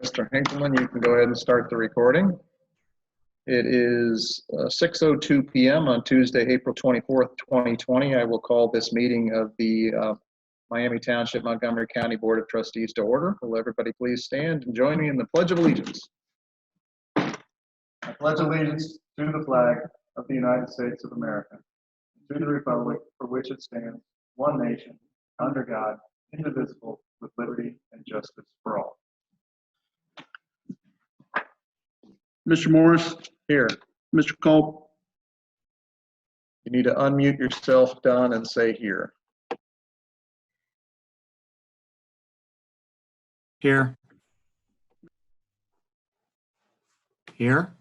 Mr. Hinkleman, you can go ahead and start the recording. It is 6:02 p.m. on Tuesday, April 24th, 2020. I will call this meeting of the Miami Township, Montgomery County Board of Trustees to order. Will everybody please stand and join me in the Pledge of Allegiance? I pledge allegiance to the flag of the United States of America, and to the republic for which it stands, one nation, under God, indivisible, with liberty and justice for all. Mr. Morris, Here. Mr. Culp, You need to unmute yourself, Don, and say here. Here. Here.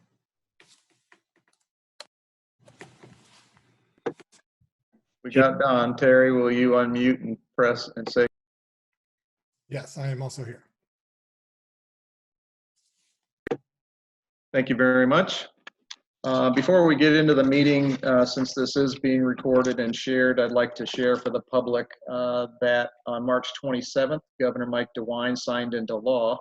We got Don. Terry, will you unmute and press and say? Yes, I am also here. Thank you very much. Before we get into the meeting, since this is being recorded and shared, I'd like to share for the public that on March 27th, Governor Mike DeWine signed into law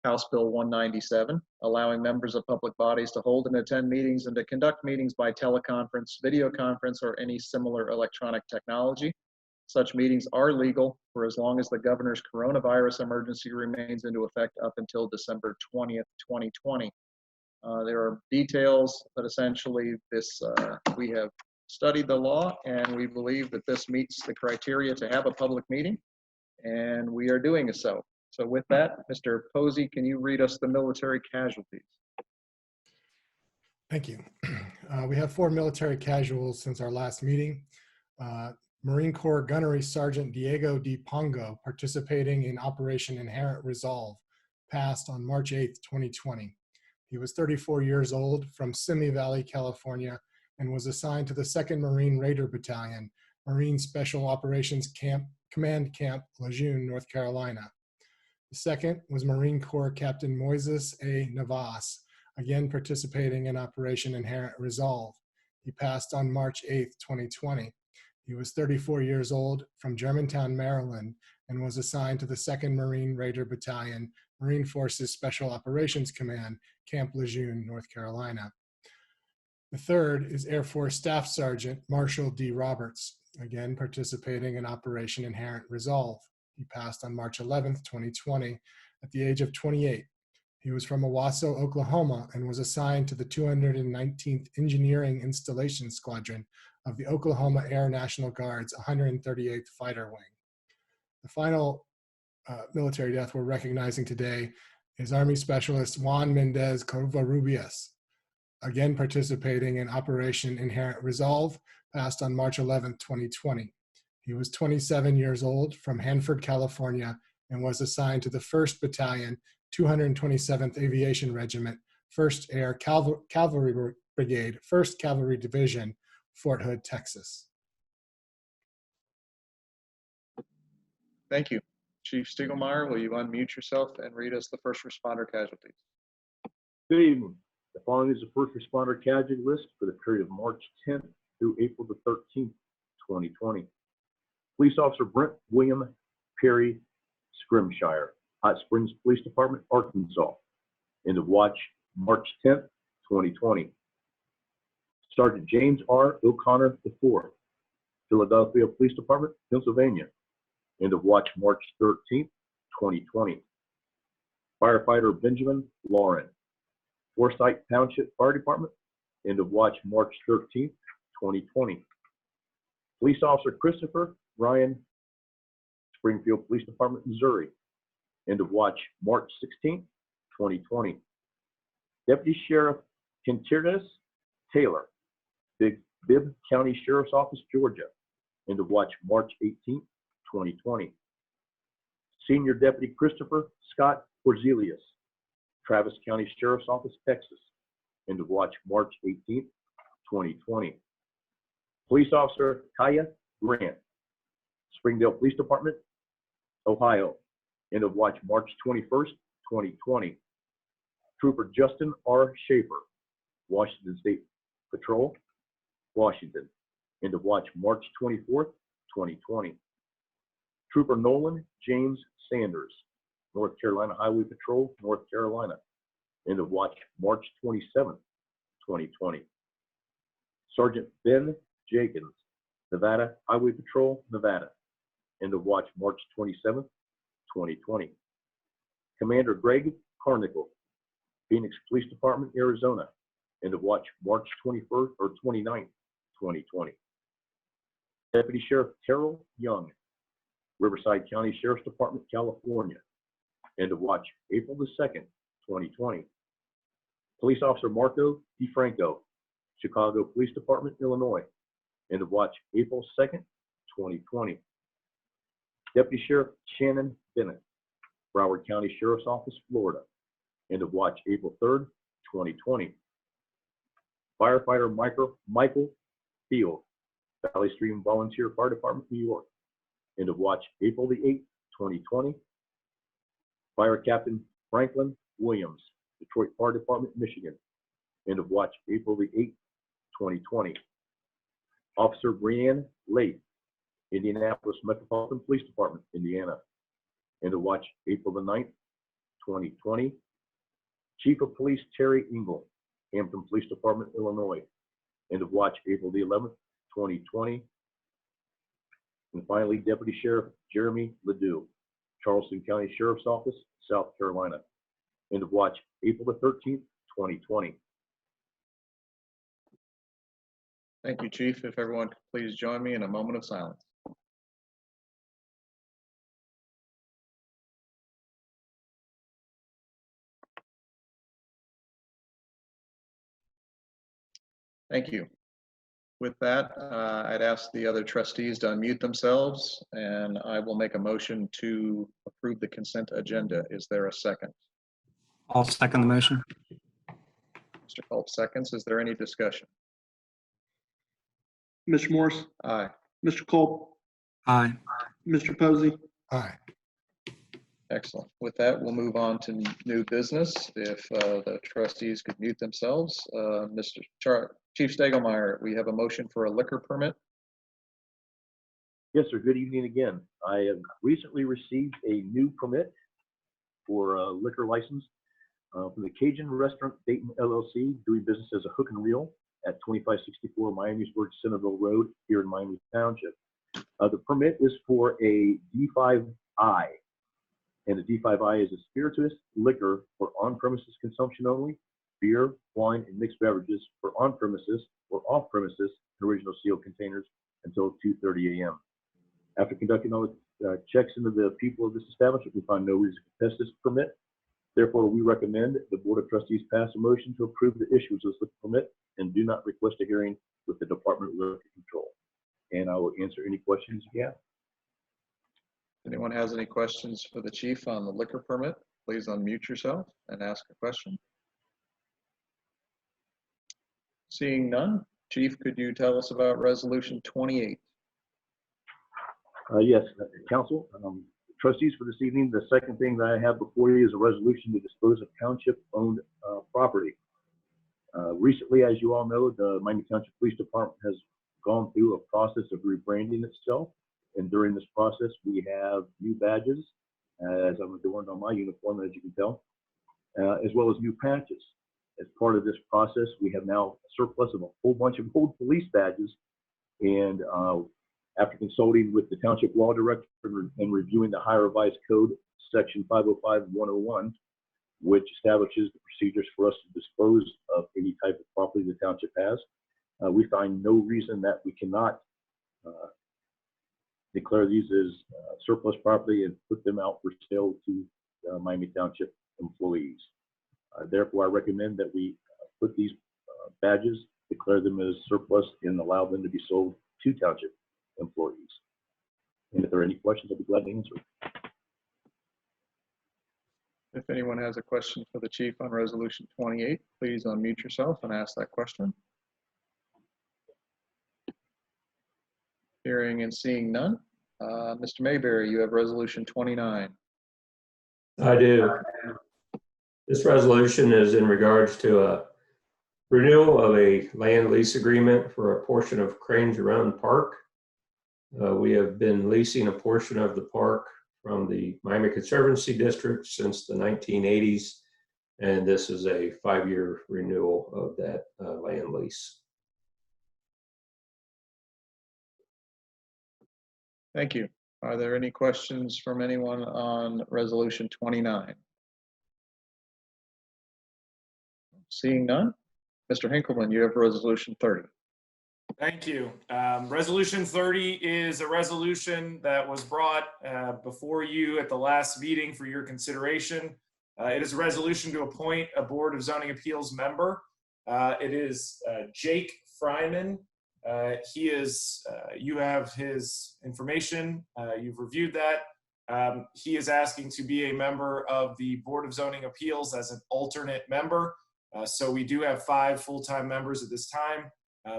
House Bill 197, allowing members of public bodies to hold and attend meetings and to conduct meetings by teleconference, video conference, or any similar electronic technology. Such meetings are legal for as long as the governor's coronavirus emergency remains into effect up until December 20th, 2020. There are details, but essentially we have studied the law and we believe that this meets the criteria to have a public meeting, and we are doing so. So with that, Mr. Posey, can you read us the military casualties? Thank you. We have 4 military casualties since our last meeting. Marine Corps Gunnery Sergeant Diego D. Pongo, participating in Operation Inherent Resolve, passed on March 8th, 2020. He was 34 years old, from Simi Valley, California, and was assigned to the 2nd Marine Raider Battalion, Marine Special Operations Command Camp Lejeune, North Carolina. The second was Marine Corps Captain Moises A. Navas, again participating in Operation Inherent Resolve. He passed on March 8th, 2020. He was 34 years old, from Germantown, Maryland, and was assigned to the 2nd Marine Raider Battalion, Marine Forces Special Operations Command, Camp Lejeune, North Carolina. The third is Air Force Staff Sergeant Marshall D. Roberts, again participating in Operation Inherent Resolve. He passed on March 11th, 2020, at the age of 28. He was from Owasso, Oklahoma, and was assigned to the 219th Engineering Installation Squadron of the Oklahoma Air National Guard's 138th Fighter Wing. The final military death we're recognizing today is Army Specialist Juan Mendez Covarrubias, again participating in Operation Inherent Resolve, passed on March 11th, 2020. He was 27 years old, from Hanford, California, and was assigned to the 1st Battalion, 227th Aviation Regiment, 1st Air Cavalry Brigade, 1st Cavalry Division, Fort Hood, Texas. Thank you. Chief Stiegelmeier, will you unmute yourself and read us the first responder casualties? Good evening. The following is the first responder casualty list for the period of March 10th through April the 13th, 2020. Police Officer Brent William Perry Scrimshire, Hot Springs Police Department, Arkansas. End of watch, March 10th, 2020. Sergeant James R. O'Connor IV, Philadelphia Police Department, Pennsylvania. End of watch, March 13th, 2020. Firefighter Benjamin Lauren, Forsyth Township Fire Department. End of watch, March 13th, 2020. Police Officer Christopher Ryan, Springfield Police Department, Missouri. End of watch, March 16th, 2020. Deputy Sheriff Kentirdas Taylor, Bibb County Sheriff's Office, Georgia. End of watch, March 18th, 2020. Senior Deputy Christopher Scott Porzelius, Travis County Sheriff's Office, Texas. End of watch, March 18th, 2020. Police Officer Kaya Grant, Springdale Police Department, Ohio. End of watch, March 21st, 2020. Trooper Justin R. Schaefer, Washington State Patrol, Washington. End of watch, March 24th, 2020. Trooper Nolan James Sanders, North Carolina Highway Patrol, North Carolina. End of watch, March 27th, 2020. Sergeant Ben Jenkins, Nevada Highway Patrol, Nevada. End of watch, March 27th, 2020. Commander Greg Carnicle, Phoenix Police Department, Arizona. End of watch, March 21st or 29th, 2020. Deputy Sheriff Terrell Young, Riverside County Sheriff's Department, California. End of watch, April the 2nd, 2020. Police Officer Marco DeFranco, Chicago Police Department, Illinois. End of watch, April 2nd, 2020. Deputy Sheriff Shannon Bennett, Broward County Sheriff's Office, Florida. End of watch, April 3rd, 2020. Firefighter Michael Field, Valley Stream Volunteer Fire Department, New York. End of watch, April the 8th, 2020. Fire Captain Franklin Williams, Detroit Fire Department, Michigan. End of watch, April the 8th, 2020. Officer Brianne Lath, Indianapolis Metropolitan Police Department, Indiana. End of watch, April the 9th, 2020. Chief of Police Terry Engel, Hampton Police Department, Illinois. End of watch, April the 11th, 2020. And finally, Deputy Sheriff Jeremy Ledoux, Charleston County Sheriff's Office, South Carolina. End of watch, April the 13th, 2020. Thank you, Chief. If everyone could please join me in a moment of silence. Thank you. With that, I'd ask the other trustees to unmute themselves, and I will make a motion to approve the consent agenda. Is there a second? I'll second the motion. Mr. Culp seconds. Is there any discussion? Mr. Morris, Aye. Mr. Culp, Aye. Mr. Posey, Aye. Excellent. With that, we'll move on to new business. If the trustees could mute themselves. Chief Stegelmeyer, we have a motion for a liquor permit. Yes, sir. Good evening again. I have recently received a new permit for a liquor license from the Cajun Restaurant Dayton LLC, doing business as a hook and reel at 2564 Miamisburg Centerville Road here in Miami Township. The permit is for a D5I, and the D5I is a spirituous liquor for on-premises consumption only, beer, wine, and mixed beverages for on-premises or off-premises in original sealed containers until 2:30 a.m. After conducting all the checks into the people of this establishment, we find no reason to contest this permit. Therefore, we recommend the Board of Trustees pass a motion to approve the issuance of this liquor permit and do not request a hearing with the Department of Liquor Control. And I will answer any questions you have. Anyone has any questions for the chief on the liquor permit? Please unmute yourself and ask a question. Seeing none, Chief, could you tell us about Resolution 28? Yes, Council. Trustees, for this evening, the second thing that I have before you is a resolution to dispose of township-owned property. Recently, as you all know, the Miami Township Police Department has gone through a process of rebranding itself. And during this process, we have new badges, as I'm adorned on my uniform, as you can tell, as well as new patches. As part of this process, we have now a surplus of a whole bunch of old police badges. And after consulting with the Township Law Director and reviewing the Higher Revised Code, Section 505-101, which establishes the procedures for us to dispose of any type of property the township has, we find no reason that we cannot declare these as surplus property and put them out for sale to Miami Township employees. Therefore, I recommend that we put these badges, declare them as surplus, and allow them to be sold to township employees. And if there are any questions, I'll be glad to answer. If anyone has a question for the chief on Resolution 28, please unmute yourself and ask that question. Hearing and seeing none. Mr. Mayberry, you have Resolution 29. I do. This resolution is in regards to a renewal of a land lease agreement for a portion of Cranes Run Park. We have been leasing a portion of the park from the Miami Conservancy District since the 1980s. And this is a 5-year renewal of that land lease. Thank you. Are there any questions from anyone on Resolution 29? Seeing none, Mr. Hinkleman, you have Resolution 30. Thank you. Resolution 30 is a resolution that was brought before you at the last meeting for your consideration. It is a resolution to appoint a Board of Zoning Appeals member. It is Jake Fryman. He is, you have his information. You've reviewed that. He is asking to be a member of the Board of Zoning Appeals as an alternate member. So we do have 5 full-time members at this time.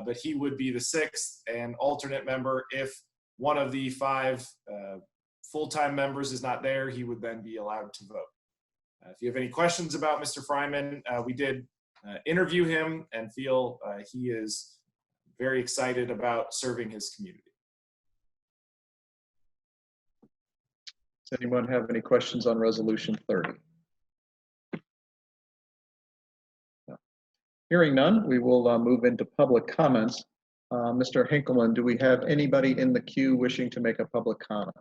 But he would be the 6th and alternate member. If one of the 5 full-time members is not there, he would then be allowed to vote. If you have any questions about Mr. Fryman, we did interview him and feel he is very excited about serving his community. Does anyone have any questions on Resolution 30? Hearing none, we will move into public comments. Mr. Hinkleman, do we have anybody in the queue wishing to make a public comment?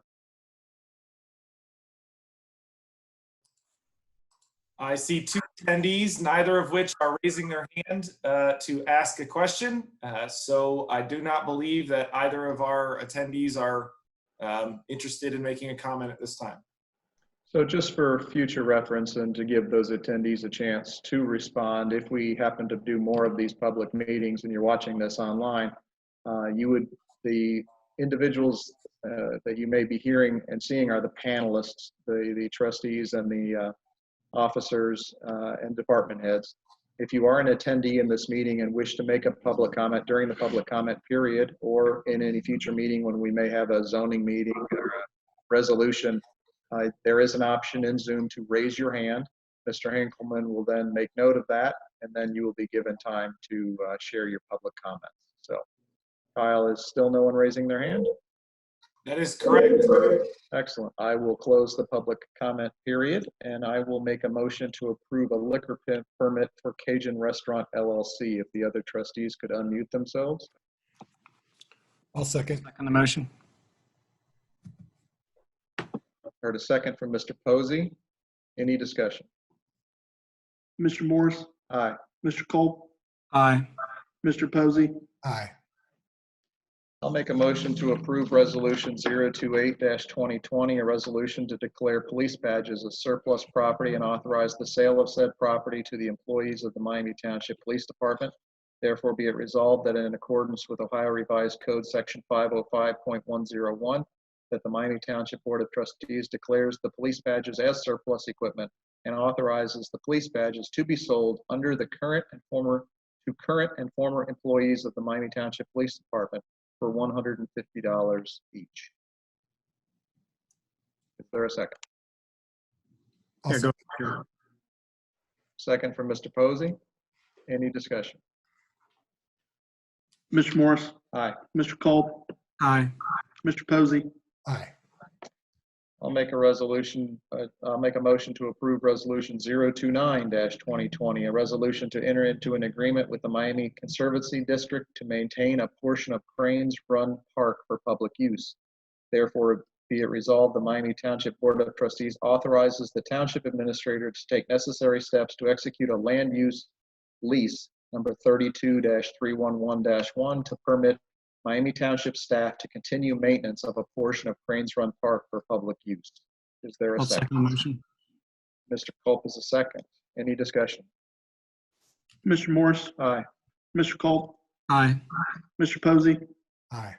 I see 2 attendees, neither of which are raising their hand to ask a question. So I do not believe that either of our attendees are interested in making a comment at this time. So just for future reference and to give those attendees a chance to respond, if we happen to do more of these public meetings and you're watching this online, the individuals that you may be hearing and seeing are the panelists, the trustees and the officers and department heads. If you are an attendee in this meeting and wish to make a public comment during the public comment period or in any future meeting when we may have a zoning meeting or a resolution, there is an option in Zoom to raise your hand. Mr. Hinkleman will then make note of that, and then you will be given time to share your public comments. So, Kyle, is still no one raising their hand? That is correct. Excellent. I will close the public comment period, and I will make a motion to approve a liquor permit for Cajun Restaurant LLC. If the other trustees could unmute themselves. I'll second. Second the motion. Heard a second from Mr. Posey. Any discussion? Mr. Morris, Aye. Mr. Culp, Aye. Mr. Posey, Aye. I'll make a motion to approve Resolution 028-2020, a resolution to declare police badges as surplus property and authorize the sale of said property to the employees of the Miami Township Police Department. Therefore, be it resolved that in accordance with Ohio Revised Code Section 505.101, that the Miami Township Board of Trustees declares the police badges as surplus equipment and authorizes the police badges to be sold under the current and former employees of the Miami Township Police Department for $150 each. Is there a second? I'll Here, go. second. Second from Mr. Posey. Any discussion? Mr. Morris, Aye. Mr. Culp, Aye. Mr. Posey, Aye. I'll make a motion to approve Resolution 029-2020, a resolution to enter into an agreement with the Miami Conservancy District to maintain a portion of Cranes Run Park for public use. Therefore, be it resolved, the Miami Township Board of Trustees authorizes the Township Administrator to take necessary steps to execute a land use lease number 32-311-1 to permit Miami Township staff to continue maintenance of a portion of Cranes Run Park for public use. Is there a I'll second? second the motion. Mr. Culp is a second. Any discussion? Mr. Morris, Aye. Mr. Culp, Aye. Mr. Posey, Aye.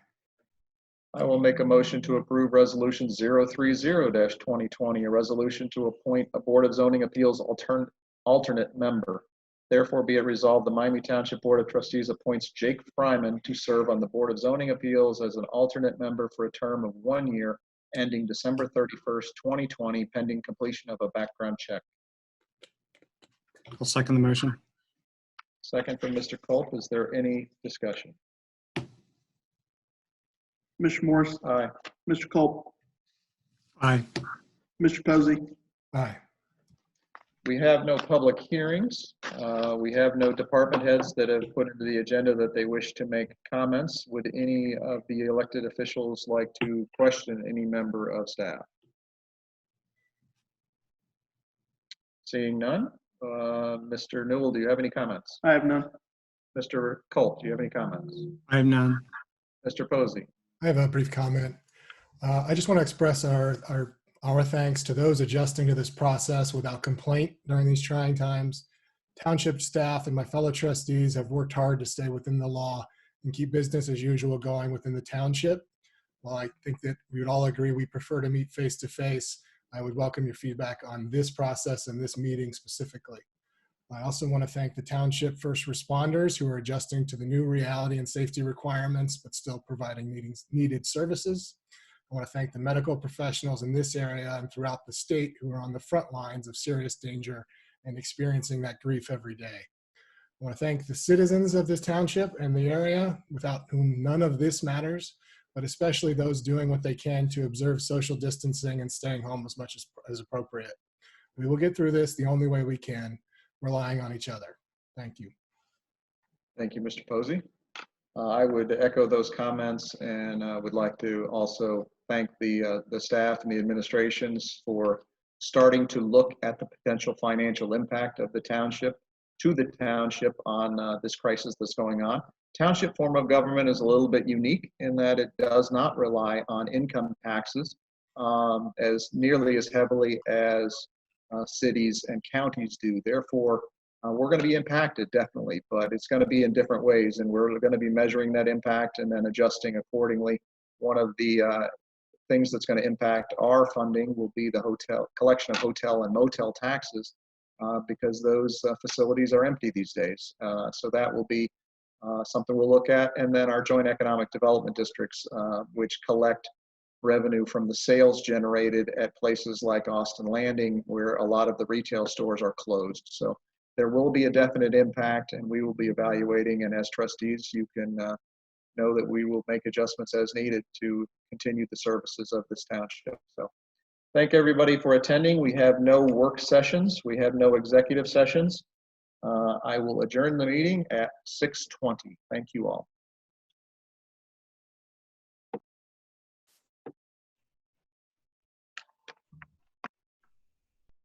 I will make a motion to approve Resolution 030-2020, a resolution to appoint a Board of Zoning Appeals alternate member. Therefore, be it resolved, the Miami Township Board of Trustees appoints Jake Fryman to serve on the Board of Zoning Appeals as an alternate member for a term of 1 year, ending December 31st, 2020, pending completion of a background check. I'll second the motion. Second from Mr. Culp. Is there any discussion? Mr. Morris, Aye. Mr. Culp, Aye. Mr. Posey, Aye. We have no public hearings. We have no department heads that have put into the agenda that they wish to make comments. Would any of the elected officials like to question any member of staff? Seeing none. Mr. Newell, do you have any comments? I have none. Mr. Colt, do you have any comments? I have none. Mr. Posey? I have a brief comment. I just want to express our thanks to those adjusting to this process without complaint during these trying times. Township staff and my fellow trustees have worked hard to stay within the law and keep business as usual going within the township. While I think that we would all agree we prefer to meet face to face, I would welcome your feedback on this process and this meeting specifically. I also want to thank the township first responders who are adjusting to the new reality and safety requirements, but still providing needed services. I want to thank the medical professionals in this area and throughout the state who are on the front lines of serious danger and experiencing that grief every day. I want to thank the citizens of this township and the area without whom none of this matters, but especially those doing what they can to observe social distancing and staying home as much as appropriate. We will get through this the only way we can, relying on each other. Thank you. Thank you, Mr. Posey. I would echo those comments and would like to also thank the staff and the administrations for starting to look at the potential financial impact of the township on this crisis that's going on. Township form of government is a little bit unique in that it does not rely on income taxes as nearly as heavily as cities and counties do. Therefore, we're going to be impacted definitely, but it's going to be in different ways, and we're going to be measuring that impact and then adjusting accordingly. One of the things that's going to impact our funding will be the collection of hotel and motel taxes because those facilities are empty these days. So that will be something we'll look at. And then our joint economic development districts, which collect revenue from the sales generated at places like Austin Landing, where a lot of the retail stores are closed. So there will be a definite impact, and we will be evaluating. And as trustees, you can know that we will make adjustments as needed to continue the services of this township. So thank everybody for attending. We have no work sessions. We have no executive sessions. I will adjourn the meeting at 6:20. Thank you all.